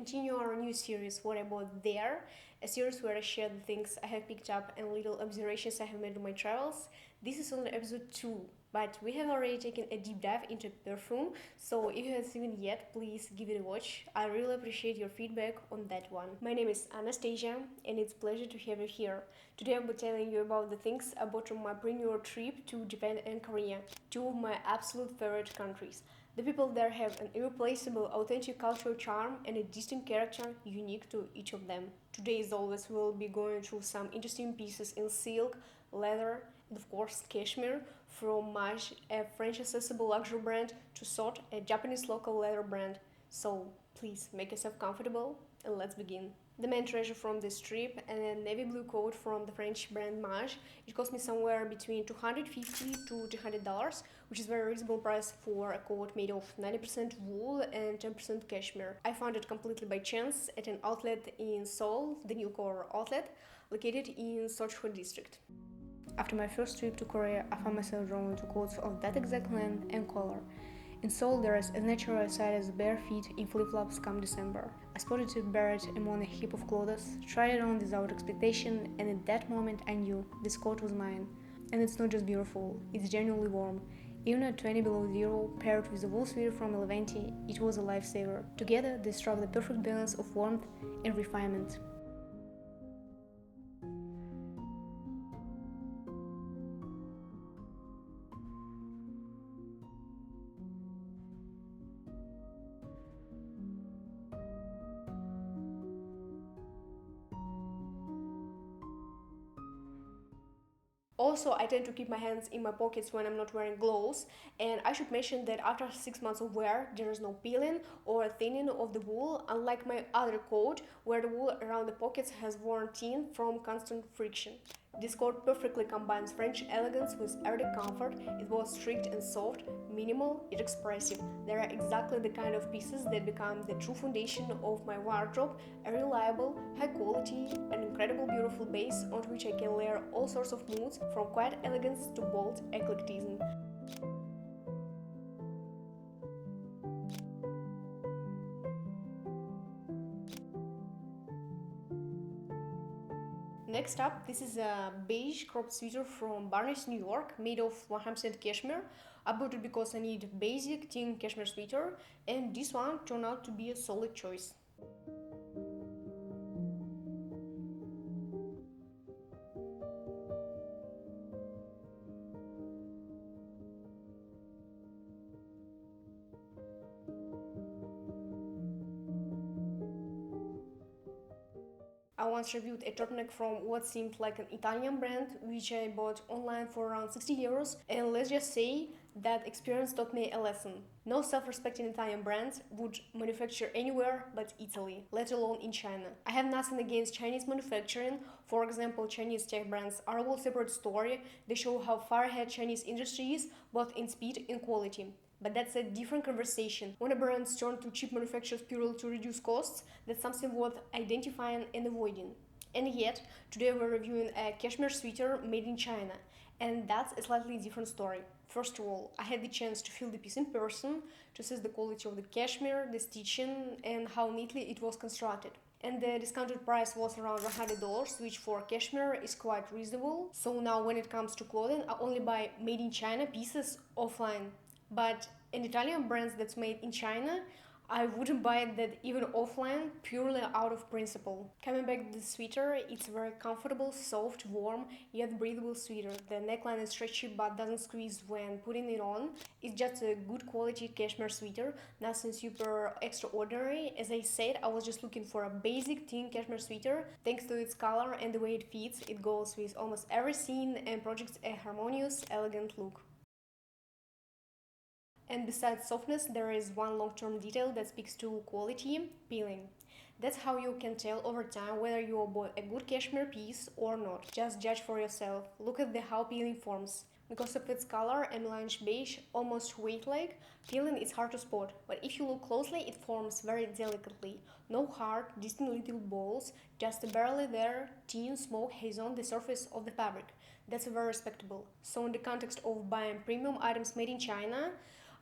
continue our new series, What I Bought There, a series where I share the things I have picked up and little observations I have made on my travels. This is only episode 2, but we have already taken a deep dive into perfume, so if you haven't seen it yet, please give it a watch. I really appreciate your feedback on that one. My name is Anastasia, and it's a pleasure to have you here. Today I'll be telling you about the things I bought on my pre-New York trip to Japan and Korea, two of my absolute favorite countries. The people there have an irreplaceable, authentic cultural charm and a distinct character unique to each of them. Today, as always, we'll be going through some interesting pieces in silk, leather, and of course, cashmere, from Maje, a French accessible luxury brand, to SOT, a Japanese local leather brand. So, please make yourself comfortable and let's begin. The main treasure from this trip, a navy blue coat from the French brand Maje. It cost me somewhere between $250 to $300, which is a very reasonable price for a coat made of 90% wool and 10% cashmere. I found it completely by chance at an outlet in Seoul, the New Core outlet, located in Sochho district. After my first trip to Korea, I found myself drawn to coats of that exact length and color. In Seoul, there is as natural a sight as bare feet in flip-flops come December. I spotted it buried among a heap of clothes, tried it on without expectation, and at that moment I knew this coat was mine. And it's not just beautiful, it's genuinely warm. Even at 20 below zero, paired with a wool sweater from Levante, it was a lifesaver. Together, they struck the perfect balance of warmth and refinement. Also, I tend to keep my hands in my pockets when I'm not wearing gloves, and I should mention that after 6 months of wear, there is no peeling or thinning of the wool, unlike my other coat, where the wool around the pockets has worn thin from constant friction. This coat perfectly combines French elegance with everyday comfort. It was strict and soft, minimal yet expressive. They are exactly the kind of pieces that become the true foundation of my wardrobe, a reliable, high quality, and incredible beautiful base on which I can layer all sorts of moods, from quiet elegance to bold eclecticism. Next up, this is a beige crop sweater from Barneys New York, made of 100% cashmere. I bought it because I need basic thin cashmere sweater, and this one turned out to be a solid choice. I once reviewed a turtleneck from what seemed like an Italian brand, which I bought online for around 60 euros, and let's just say that experience taught me a lesson. No self-respecting Italian brands would manufacture anywhere but Italy, let alone in China. I have nothing against Chinese manufacturing. For example, Chinese tech brands are a whole separate story. They show how far ahead Chinese industry is, both in speed and quality. But that's a different conversation. When a brand turns to cheap manufacturers purely to reduce costs, that's something worth identifying and avoiding. And yet, today we're reviewing a cashmere sweater made in China, and that's a slightly different story. First of all, I had the chance to feel the piece in person, to assess the quality of the cashmere, the stitching, and how neatly it was constructed. And the discounted price was around $100, which for cashmere is quite reasonable. So now when it comes to clothing, I only buy made in China pieces offline. But an Italian brand that's made in China, I wouldn't buy that even offline, purely out of principle. Coming back to the sweater, it's a very comfortable, soft, warm, yet breathable sweater. The neckline is stretchy but doesn't squeeze when putting it on. It's just a good quality cashmere sweater, nothing super extraordinary. As I said, I was just looking for a basic thin cashmere sweater. Thanks to its color and the way it fits, it goes with almost every scene and projects a harmonious, elegant look. And besides softness, there is one long-term detail that speaks to quality: peeling. That's how you can tell over time whether you bought a good cashmere piece or not. Just judge for yourself. Look at how peeling forms. Because of its color and melange beige, almost weight-like, peeling is hard to spot. But if you look closely, it forms very delicately. No hard, distinct little balls, just a barely there, thin smoke haze on the surface of the fabric. That's very respectable. So in the context of buying premium items made in China,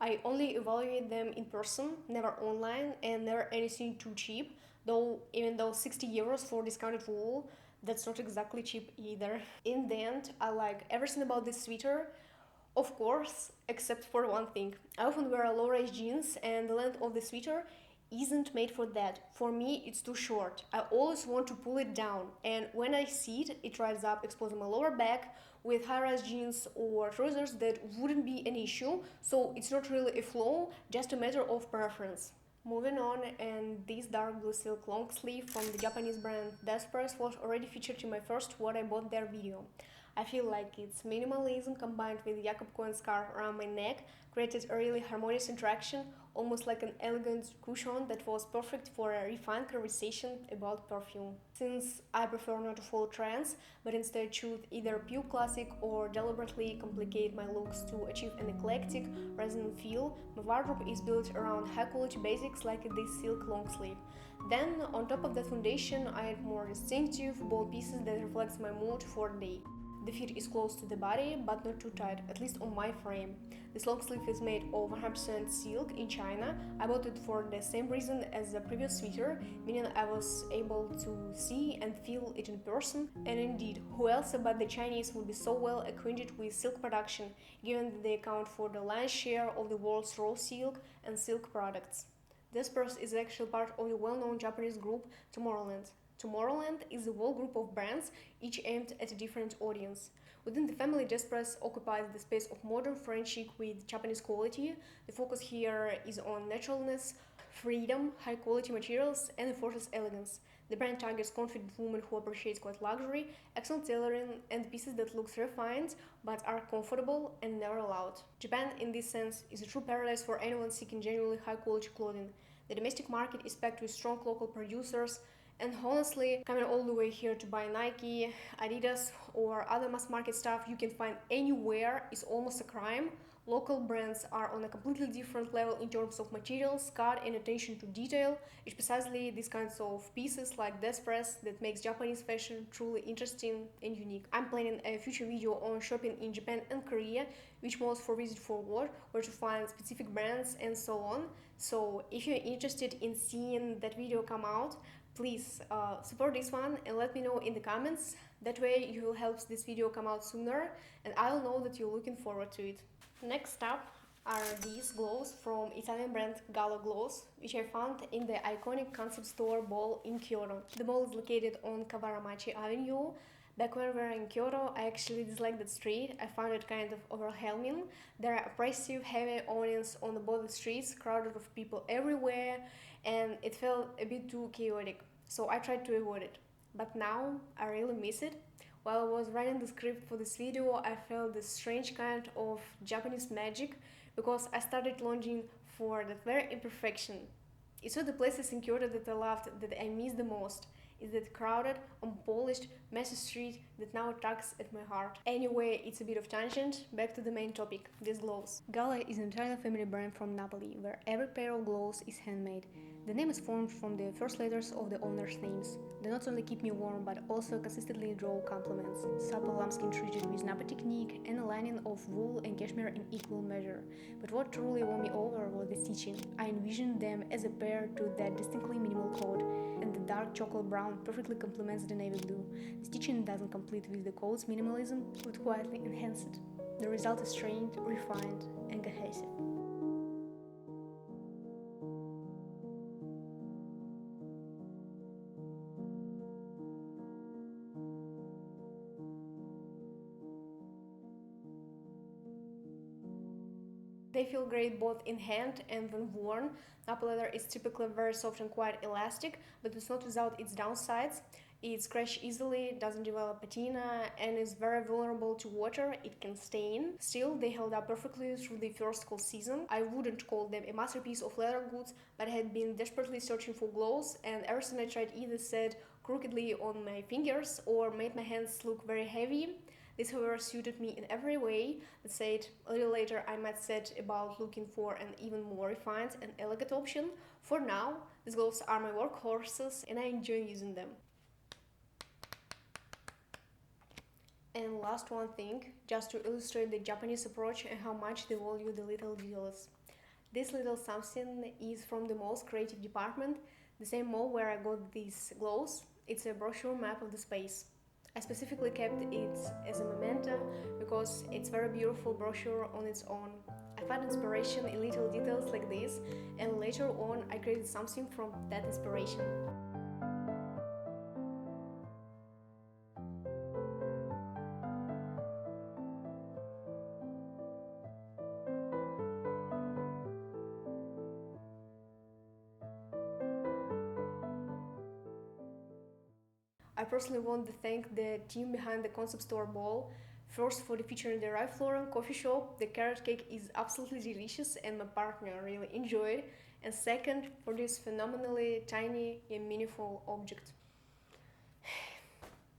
I only evaluate them in person, never online, and never anything too cheap. Though, even though 60 euros for discounted wool, that's not exactly cheap either. In the end, I like everything about this sweater, of course, except for one thing. I often wear low-rise jeans, and the length of the sweater isn't made for that. For me, it's too short. I always want to pull it down, and when I see it, it rises up, exposing my lower back. With high-rise jeans or trousers, that wouldn't be an issue, so it's not really a flaw, just a matter of preference. Moving on, and this dark blue silk long sleeve from the Japanese brand Despress was already featured in my first What I Bought There video. I feel like its minimalism combined with Jacob Cohen scarf around my neck created a really harmonious interaction, almost like an elegant cushion that was perfect for a refined conversation about perfume. Since I prefer not to follow trends, but instead choose either pure classic or deliberately complicate my looks to achieve an eclectic, resonant feel, my wardrobe is built around high quality basics like this silk long sleeve. Then, on top of that foundation, I add more distinctive, bold pieces that reflects my mood for the day. The fit is close to the body, but not too tight, at least on my frame. This long sleeve is made of 100% silk in China. I bought it for the same reason as the previous sweater, meaning I was able to see and feel it in person. And indeed, who else but the Chinese would be so well acquainted with silk production, given that they account for the lion's share of the world's raw silk and silk products. This purse is actually part of the well-known Japanese group Tomorrowland. Tomorrowland is a whole group of brands, each aimed at a different audience. Within the family, Despress occupies the space of modern French chic with Japanese quality. The focus here is on naturalness, freedom, high quality materials, and effortless elegance. The brand targets confident women who appreciate quiet luxury, excellent tailoring, and pieces that look refined but are comfortable and never loud. Japan, in this sense, is a true paradise for anyone seeking genuinely high quality clothing. The domestic market is packed with strong local producers, and honestly, coming all the way here to buy Nike, Adidas, or other mass market stuff you can find anywhere is almost a crime. Local brands are on a completely different level in terms of materials, cut, and attention to detail. It's precisely these kinds of pieces like Despress that makes Japanese fashion truly interesting and unique. I'm planning a future video on shopping in Japan and Korea, which modes for visit forward, where to find specific brands, and so on. So if you're interested in seeing that video come out, please support this one and let me know in the comments. That way you will help this video come out sooner, and I'll know that you're looking forward to it. Next up are these gloves from Italian brand Gala Gloves, which I found in the iconic concept store Ball in Kyoto. The mall is located on Kawaramachi Avenue. Back when we were in Kyoto, I actually disliked that street. I found it kind of overwhelming. There are oppressive, heavy awnings on both the streets, crowded with people everywhere, and it felt a bit too chaotic. So I tried to avoid it. But now I really miss it. While I was writing the script for this video, I felt this strange kind of Japanese magic because I started longing for that very imperfection. It's one of the places in Kyoto that I loved, that I miss the most. Is that crowded, unpolished, messy street that now tugs at my heart. Anyway, it's a bit of tangent, back to the main topic, these gloves. Gala is an Italian family brand from Napoli, where every pair of gloves is handmade. The name is formed from the first letters of the owners' names. They not only keep me warm, but also consistently draw compliments. Supple lambskin treated with Napa technique and a lining of wool and cashmere in equal measure. But what truly won me over was the stitching. I envisioned them as a pair to that distinctly minimal coat, and the dark chocolate brown perfectly complements the navy blue. The stitching doesn't complete with the coat's minimalism, but quietly enhance it. The result is trained, refined, and cohesive. They feel great both in hand and when worn. Napa leather is typically very soft and quite elastic, but it's not without its downsides. It scratches easily, doesn't develop patina, and is very vulnerable to water. It can stain. Still, they held up perfectly through the first cold season. I wouldn't call them a masterpiece of leather goods, but I had been desperately searching for gloves, and everything I tried either sat crookedly on my fingers or made my hands look very heavy. This, however, suited me in every way. Let's say it a little later, I might set about looking for an even more refined and elegant option. For now, these gloves are my workhorses and I enjoy using them. And last one thing, just to illustrate the Japanese approach and how much they value the little details. This little something is from the most creative department. The same mall where I got these gloves, it's a brochure map of the space. I specifically kept it as a memento because it's very beautiful brochure on its own. I found inspiration in little details like this, and later on I created something from that inspiration. I personally want to thank the team behind the concept store ball. First, for the feature in the Ralph Lauren coffee shop, the carrot cake is absolutely delicious and my partner really enjoyed. And second, for this phenomenally tiny and meaningful object.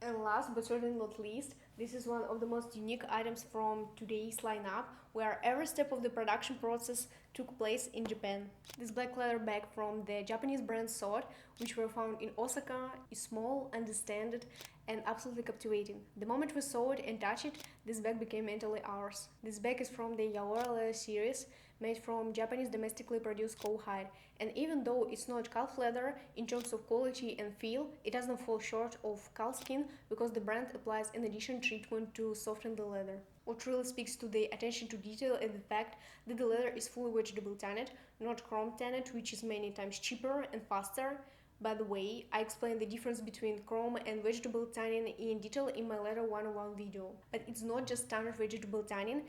And last but certainly not least, this is one of the most unique items from today's lineup, where every step of the production process took place in Japan. This black leather bag from the Japanese brand SOT, which were found in Osaka, is small, understated, and absolutely captivating. The moment we saw it and touched it, this bag became entirely ours. This bag is from the Yaora leather series, made from Japanese domestically produced cow hide, and even though it's not calf leather in terms of quality and feel, it doesn't fall short of calfskin because the brand applies an additional treatment to soften the leather. What really speaks to the attention to detail is the fact that the leather is fully vegetable tanned, not chrome tanned, which is many times cheaper and faster. By the way, I explained the difference between chrome and vegetable tanning in detail in my Leather 101 video. But it's not just standard vegetable tanning,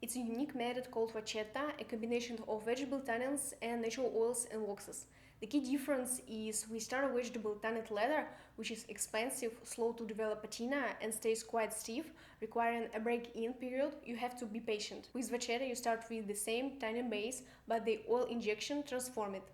it's a unique method called vachetta, a combination of vegetable tannins and natural oils and waxes. The key difference is we start a vegetable tanned leather, which is expensive, slow to develop patina, and stays quite stiff, requiring a break-in period. You have to be patient. With vachetta, you start with the same tanning base, but the oil injection transforms it.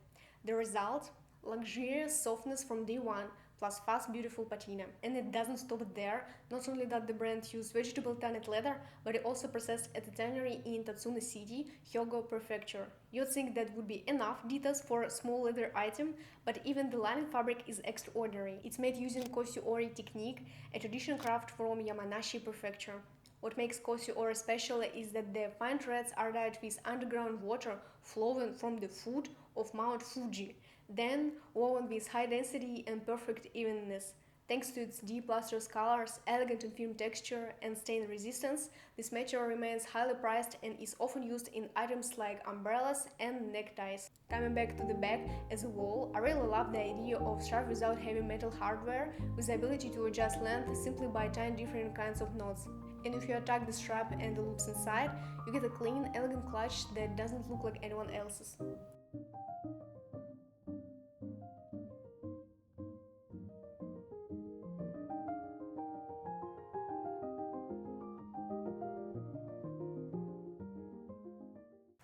The result? Luxurious softness from day one, plus fast beautiful patina. And it doesn't stop there. Not only that the brand used vegetable tanned leather, but it also processed at a tannery in Tatsune City, Hyogo Prefecture. You'd think that would be enough details for a small leather item, but even the lining fabric is extraordinary. It's made using Kōshū-ori technique, a traditional craft from Yamanashi Prefecture. What makes Kōshū-ori special is that the fine threads are dyed with underground water flowing from the foot of Mount Fuji, then woven with high density and perfect evenness. Thanks to its deep lustrous colors, elegant and firm texture, and stain resistance, this material remains highly prized and is often used in items like umbrellas and neckties. Coming back to the bag as a whole, I really love the idea of strap without heavy metal hardware, with the ability to adjust length simply by tying different kinds of knots. And if you attack the strap and the loops inside, you get a clean, elegant clutch that doesn't look like anyone else's.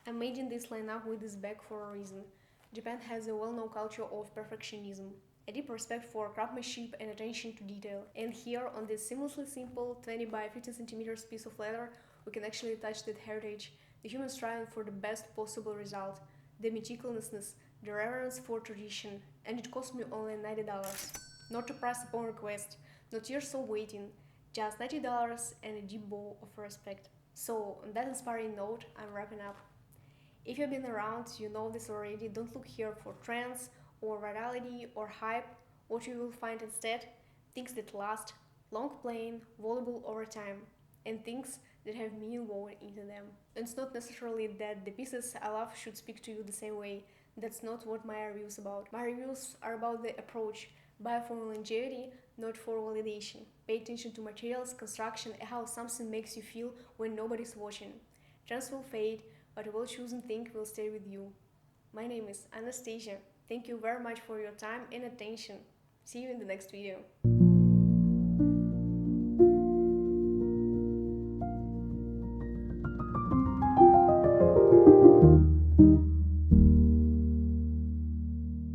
I'm making this lineup with this bag for a reason. Japan has a well-known culture of perfectionism, a deep respect for craftsmanship and attention to detail. And here, on this seamlessly simple 20 by 15 centimeters piece of leather, we can actually touch that heritage, the human striving for the best possible result, the meticulousness, the reverence for tradition, and it cost me only $90. Not a price upon request, not years of waiting, just $90 and a deep bow of respect. So, on that inspiring note, I'm wrapping up. If you've been around, you know this already. Don't look here for trends or virality or hype. What you will find instead, things that last, long playing, valuable over time, and things that have meaning woven into them. And it's not necessarily that the pieces I love should speak to you the same way. That's not what my reviews about. My reviews are about the approach. Buy for longevity, not for validation. Pay attention to materials, construction, and how something makes you feel when nobody's watching. Trends will fade, but a well-chosen thing will stay with you. My name is Anastasia. Thank you very much for your time and attention. See you in the next video.